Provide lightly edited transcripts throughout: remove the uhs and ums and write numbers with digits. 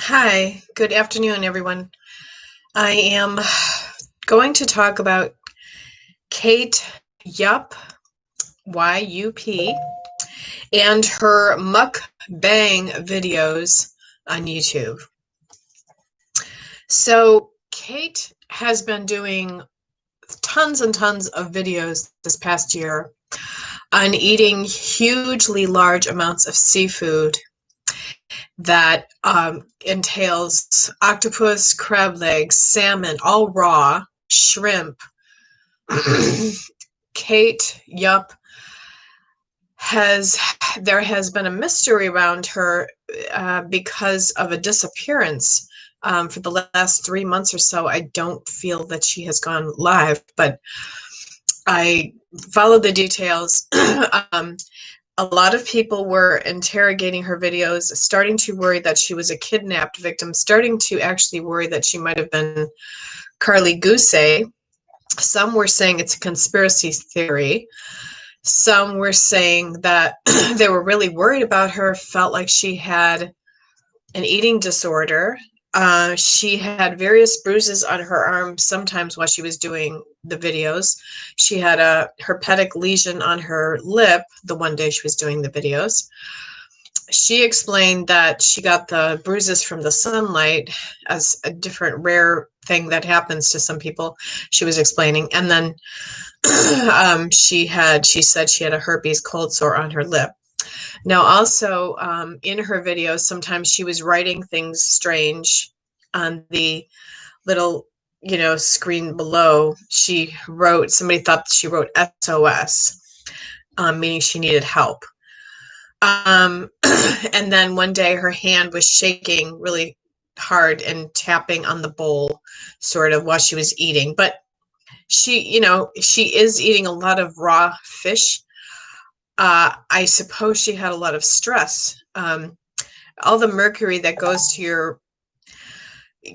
Hi, good afternoon, everyone. I am going to talk about Kate Yup, Y-U-P, and her mukbang videos on YouTube. So Kate has been doing tons and tons of videos this past year on eating hugely large amounts of seafood that entails octopus, crab legs, salmon, all raw, shrimp. Kate Yup there has been a mystery around her because of a disappearance for the last 3 months or so. I don't feel that she has gone live, but I followed the details. A lot of people were interrogating her videos, starting to worry that she was a kidnapped victim, starting to actually worry that she might have been Carly Goosey. Some were saying it's a conspiracy theory. Some were saying that they were really worried about her, felt like she had an eating disorder. She had various bruises on her arm sometimes while she was doing the videos. She had a herpetic lesion on her lip the one day she was doing the videos. She explained that she got the bruises from the sunlight as a different rare thing that happens to some people, she was explaining. And then she said she had a herpes cold sore on her lip. Now, also in her videos, sometimes she was writing things strange on the little, screen below. Somebody thought she wrote SOS, meaning she needed help. And then one day her hand was shaking really hard and tapping on the bowl sort of while she was eating. But she is eating a lot of raw fish. I suppose she had a lot of stress. All the mercury that goes to your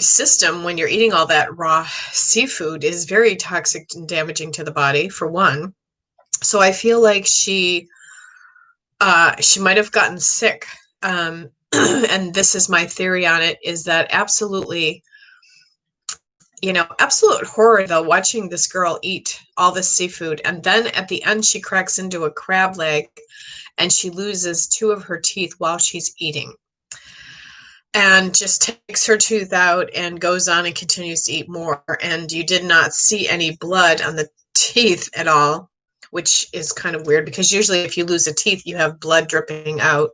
system when you're eating all that raw seafood is very toxic and damaging to the body, for one. So I feel like she might have gotten sick. And this is my theory on it, is that absolute horror, though, watching this girl eat all this seafood. And then at the end, she cracks into a crab leg and she loses 2 of her teeth while she's eating. And just takes her tooth out and goes on and continues to eat more. And you did not see any blood on the teeth at all, which is kind of weird because usually if you lose a tooth, you have blood dripping out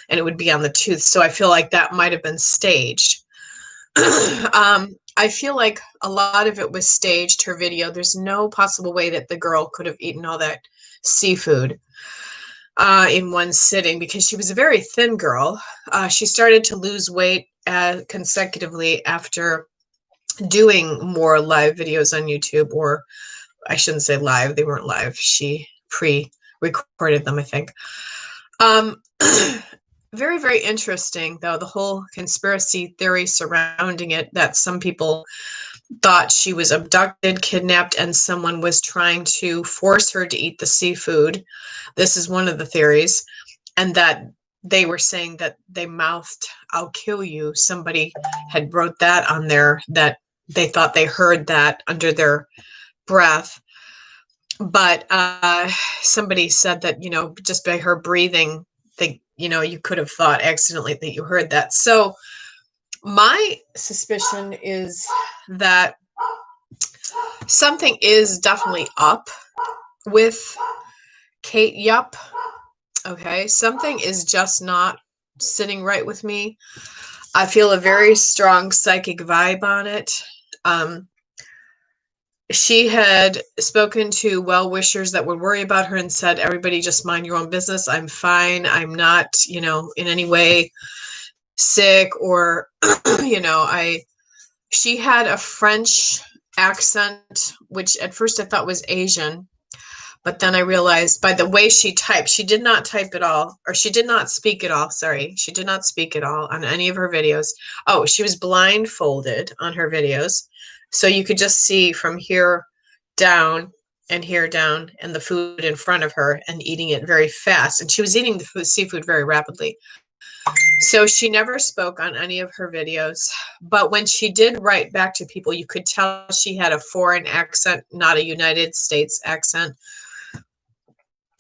and it would be on the tooth. So I feel like that might have been staged. I feel like a lot of it was staged, her video. There's no possible way that the girl could have eaten all that seafood in one sitting, because she was a very thin girl. She started to lose weight consecutively after doing more live videos on YouTube, or I shouldn't say live, they weren't live. She pre-recorded them, I think. Very, very interesting, though, the whole conspiracy theory surrounding it, that some people thought she was abducted, kidnapped, and someone was trying to force her to eat the seafood. This is one of the theories. And that they were saying that they mouthed, "I'll kill you." Somebody had wrote that on there, that they thought they heard that under their breath. But somebody said that, just by her breathing, you could have thought accidentally that you heard that. So my suspicion is that something is definitely up with Kate Yup. Okay, something is just not sitting right with me. I feel a very strong psychic vibe on it. She had spoken to well-wishers that would worry about her and said, "Everybody just mind your own business. I'm fine. I'm not, in any way sick," or, she had a French accent, which at first I thought was Asian. But then I realized by the way she typed, she did not type at all, or she did not speak at all. Sorry, she did not speak at all on any of her videos. Oh, she was blindfolded on her videos. So you could just see from here down and here down and the food in front of her and eating it very fast. And she was eating the seafood very rapidly. So she never spoke on any of her videos, but when she did write back to people, you could tell she had a foreign accent, not a United States accent.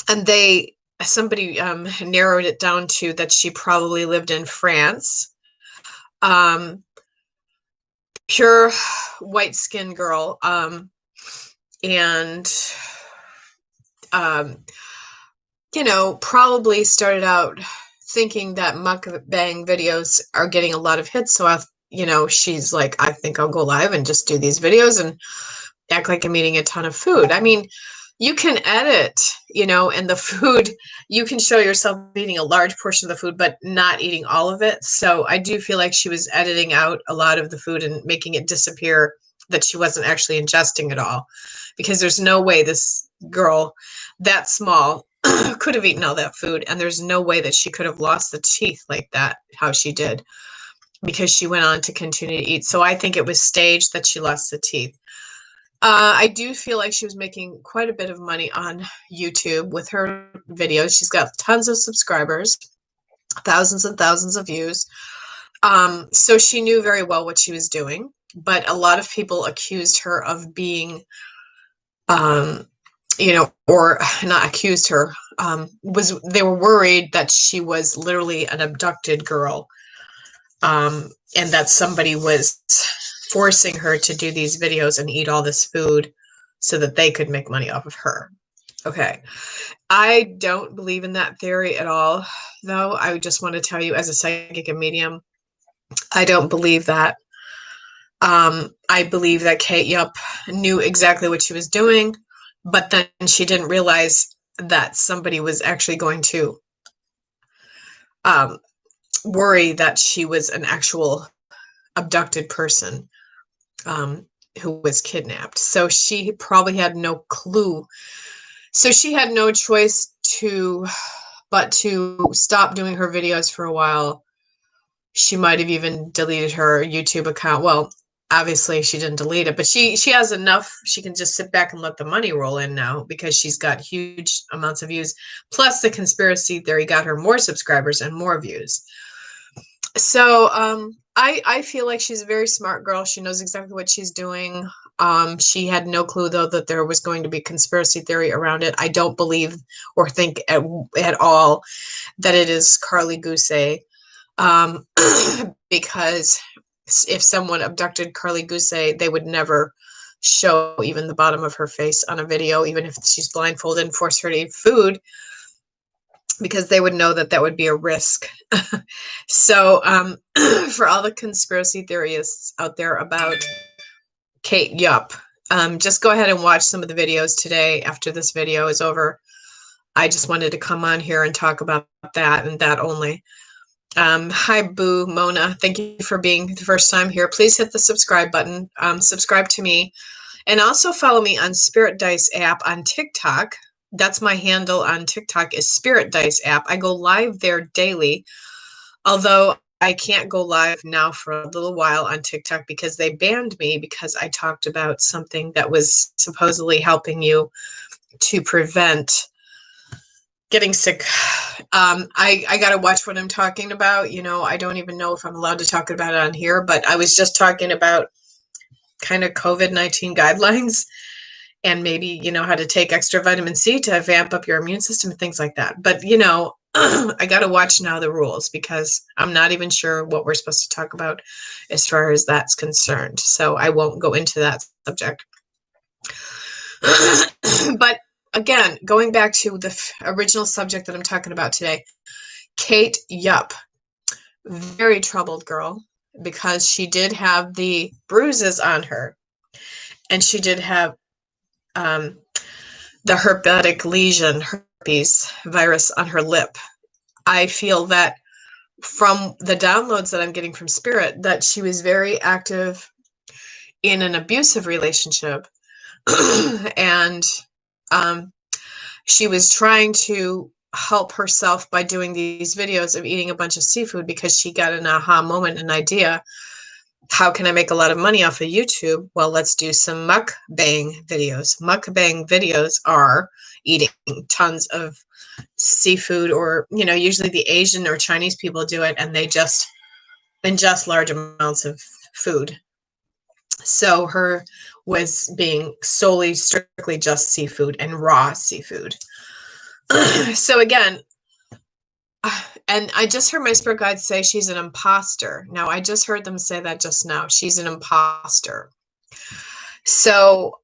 And somebody narrowed it down to that she probably lived in France. Pure white skin girl. And probably started out thinking that mukbang videos are getting a lot of hits. So, she's like, I think I'll go live and just do these videos and act like I'm eating a ton of food. I mean, you can edit, and the food, you can show yourself eating a large portion of the food, but not eating all of it. So I do feel like she was editing out a lot of the food and making it disappear, that she wasn't actually ingesting it all, because there's no way this girl that small could have eaten all that food. And there's no way that she could have lost the teeth like that, how she did, because she went on to continue to eat. So I think it was staged that she lost the teeth. I do feel like she was making quite a bit of money on YouTube with her videos. She's got tons of subscribers, thousands and thousands of views. So she knew very well what she was doing, but a lot of people accused her of being, or not accused her, they were worried that she was literally an abducted girl, and that somebody was forcing her to do these videos and eat all this food so that they could make money off of her. Okay. I don't believe in that theory at all, though. I just want to tell you, as a psychic and medium, I don't believe that. I believe that Kate Yup knew exactly what she was doing, but then she didn't realize that somebody was actually going to worry that she was an actual abducted person who was kidnapped. So she probably had no clue. So she had no choice but to stop doing her videos for a while. She might have even deleted her YouTube account. Well, obviously she didn't delete it, but she has enough. She can just sit back and let the money roll in now, because she's got huge amounts of views. Plus the conspiracy theory got her more subscribers and more views. So I feel like she's a very smart girl. She knows exactly what she's doing. She had no clue, though, that there was going to be conspiracy theory around it. I don't believe or think at all that it is Carly Gousset, because if someone abducted Carly Gousset, they would never show even the bottom of her face on a video, even if she's blindfolded, and force her to eat food, because they would know that that would be a risk. So for all the conspiracy theorists out there about Kate Yup, just go ahead and watch some of the videos today after this video is over. I just wanted to come on here and talk about that and that only. Hi, Boo Mona. Thank you for being the first time here. Please hit the subscribe button. Subscribe to me. And also follow me on Spirit Dice app on TikTok. That's my handle on TikTok, is Spirit Dice app. I go live there daily, although I can't go live now for a little while on TikTok because they banned me because I talked about something that was supposedly helping you to prevent getting sick. I got to watch what I'm talking about. I don't even know if I'm allowed to talk about it on here, but I was just talking about kind of COVID-19 guidelines, and maybe, how to take extra vitamin C to vamp up your immune system and things like that. But, I got to watch now the rules, because I'm not even sure what we're supposed to talk about as far as that's concerned. So I won't go into that subject. But again, going back to the original subject that I'm talking about today, Kate Yup, very troubled girl, because she did have the bruises on her, and she did have the herpetic lesion, herpes virus, on her lip. I feel that from the downloads that I'm getting from Spirit, that she was very active in an abusive relationship, and she was trying to help herself by doing these videos of eating a bunch of seafood, because she got an aha moment, an idea how can I make a lot of money off of YouTube? Well, let's do some mukbang videos. Mukbang videos are eating tons of seafood, or, usually the Asian or Chinese people do it, and they just ingest large amounts of food. So her was being solely, strictly just seafood and raw seafood. So again, and I just heard my spirit guides say she's an imposter. Now, I just heard them say that just now. She's an imposter. So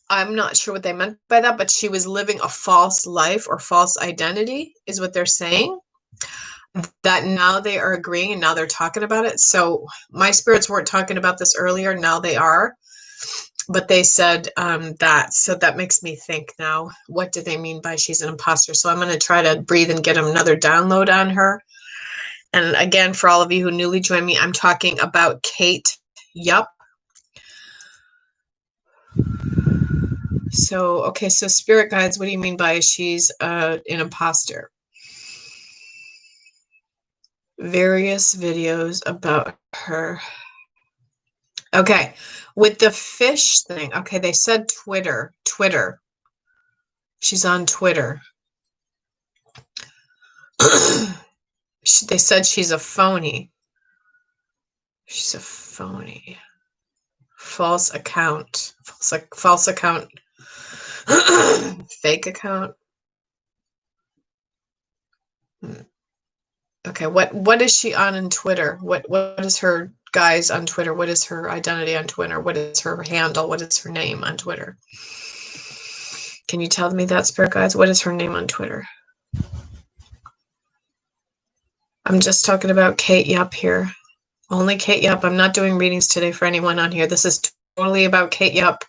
I'm not sure what they meant by that, but she was living a false life or false identity is what they're saying. That now they are agreeing and now they're talking about it. So my spirits weren't talking about this earlier. Now they are. But they said that. So that makes me think now, what do they mean by she's an imposter? So I'm going to try to breathe and get another download on her. And again, for all of you who newly joined me, I'm talking about Kate Yup. So, okay, so spirit guides, what do you mean by she's an imposter? Various videos about her. Okay, with the fish thing, okay, they said Twitter. She's on Twitter. They said she's a phony. She's a phony. False account. False account. Fake account. Okay, what is she on Twitter? What is her guise on Twitter? What is her identity on Twitter? What is her handle? What is her name on Twitter? Can you tell me that, spirit guides? What is her name on Twitter? I'm just talking about Kate Yup here. Only Kate Yup. I'm not doing readings today for anyone on here. This is totally about Kate Yup.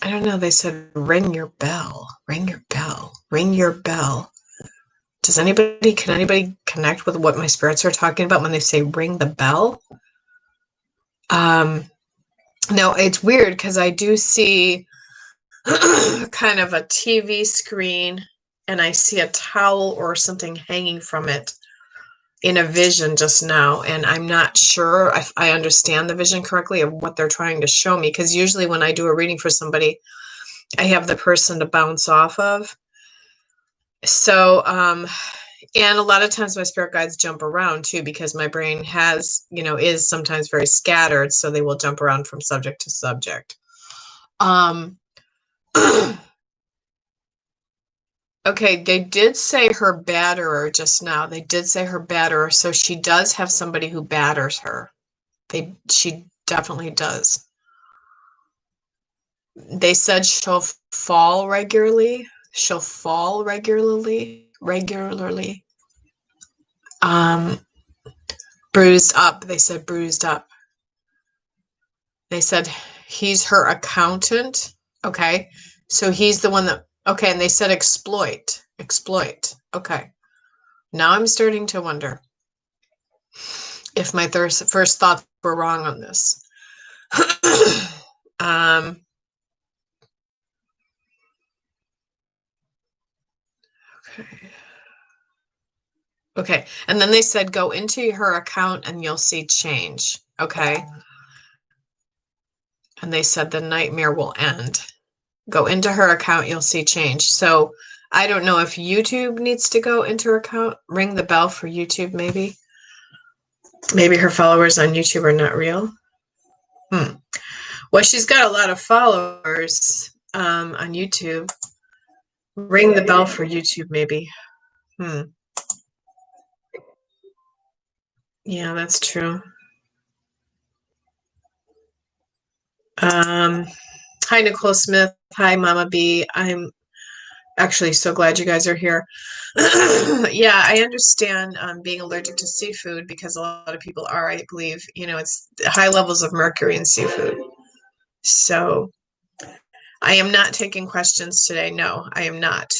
I don't know. They said ring your bell. Ring your bell. Ring your bell. Can anybody connect with what my spirits are talking about when they say ring the bell? No, it's weird because I do see kind of a TV screen and I see a towel or something hanging from it in a vision just now. And I'm not sure if I understand the vision correctly of what they're trying to show me, because usually when I do a reading for somebody, I have the person to bounce off of. So, and a lot of times my spirit guides jump around too, because my brain is sometimes very scattered. So they will jump around from subject to subject. Okay, they did say her batterer just now. They did say her batterer. So she does have somebody who batters her. She definitely does. They said she'll fall regularly. She'll fall regularly. Bruised up. They said bruised up. They said he's her accountant. Okay. So he's the one that, okay. And they said exploit. Okay. Now I'm starting to wonder if my first thoughts were wrong on this. Okay. And then they said, go into her account and you'll see change. Okay. And they said the nightmare will end. Go into her account, you'll see change. So I don't know if YouTube needs to go into her account, ring the bell for YouTube, maybe. Maybe her followers on YouTube are not real. Well, she's got a lot of followers on YouTube. Ring the bell for YouTube, maybe. Yeah, that's true. Hi, Nicole Smith. Hi, Mama B. I'm actually so glad you guys are here. Yeah, I understand being allergic to seafood, because a lot of people are, I believe. It's high levels of mercury in seafood. So I am not taking questions today. No, I am not.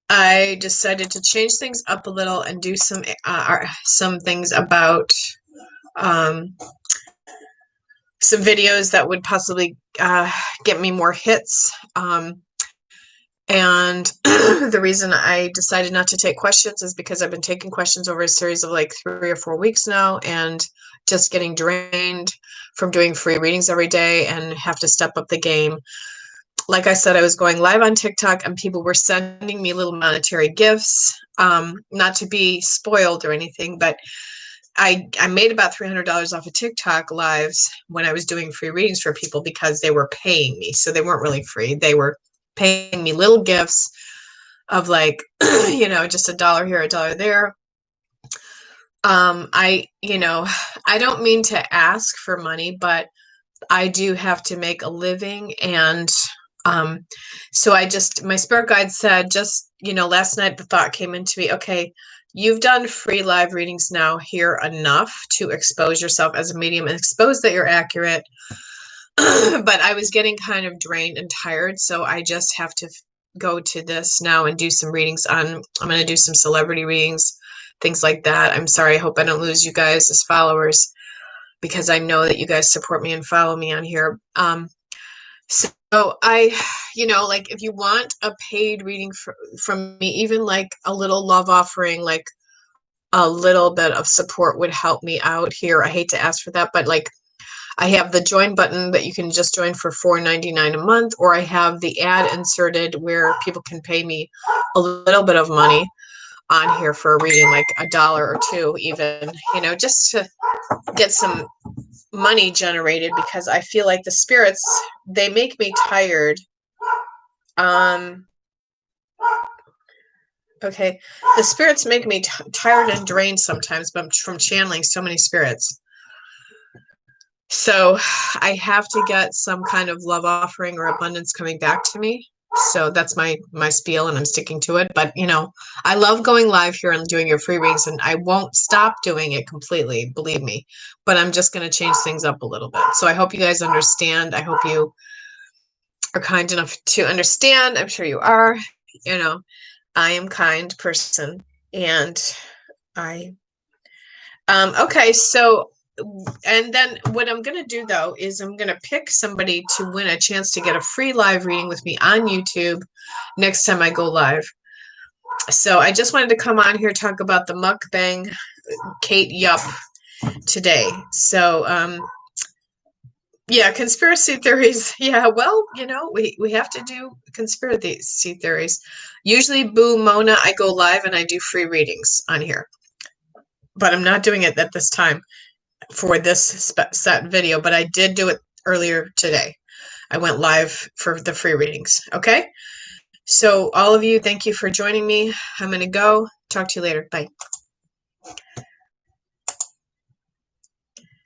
I decided to change things up a little and do some things about some videos that would possibly get me more hits. And the reason I decided not to take questions is because I've been taking questions over a series of like 3 or 4 weeks now, and just getting drained from doing free readings every day and have to step up the game. Like I said, I was going live on TikTok and people were sending me little monetary gifts, not to be spoiled or anything, but I made about $300 off of TikTok lives when I was doing free readings for people because they were paying me. So they weren't really free. They were paying me little gifts of like, just $1 here, $1 there. I don't mean to ask for money, but I do have to make a living. And so my spirit guide said, last night the thought came into me, okay, you've done free live readings now here enough to expose yourself as a medium and expose that you're accurate. But I was getting kind of drained and tired, so I just have to go to this now and do some readings I'm going to do some celebrity readings, things like that. I'm sorry, I hope I don't lose you guys as followers, because I know that you guys support me and follow me on here. So like if you want a paid reading from me, even like a little love offering, like a little bit of support would help me out here. I hate to ask for that, but like I have the join button that you can just join for $4.99 a month, or I have the ad inserted where people can pay me a little bit of money on here for a reading, like $1 or $2 even, just to get some money generated, because I feel like the spirits, they make me tired. Okay, the spirits make me tired and drained sometimes, but from channeling so many spirits. So I have to get some kind of love offering or abundance coming back to me. So that's my spiel, and I'm sticking to it. But I love going live here and doing your free readings, and I won't stop doing it completely, believe me. But I'm just going to change things up a little bit. So I hope you guys understand. I hope you are kind enough to understand. I'm sure you are. I am a kind person, and okay, so, and then what I'm going to do though is I'm going to pick somebody to win a chance to get a free live reading with me on YouTube next time I go live. So I just wanted to come on here, talk about the mukbang Kate Yup today. So yeah, conspiracy theories. Yeah, well, we have to do conspiracy theories. Usually, Boo Mona, I go live and I do free readings on here, but I'm not doing it at this time for this set video, but I did do it earlier today. I went live for the free readings. Okay, so all of you, thank you for joining me. I'm going to go. Talk to you later. Bye.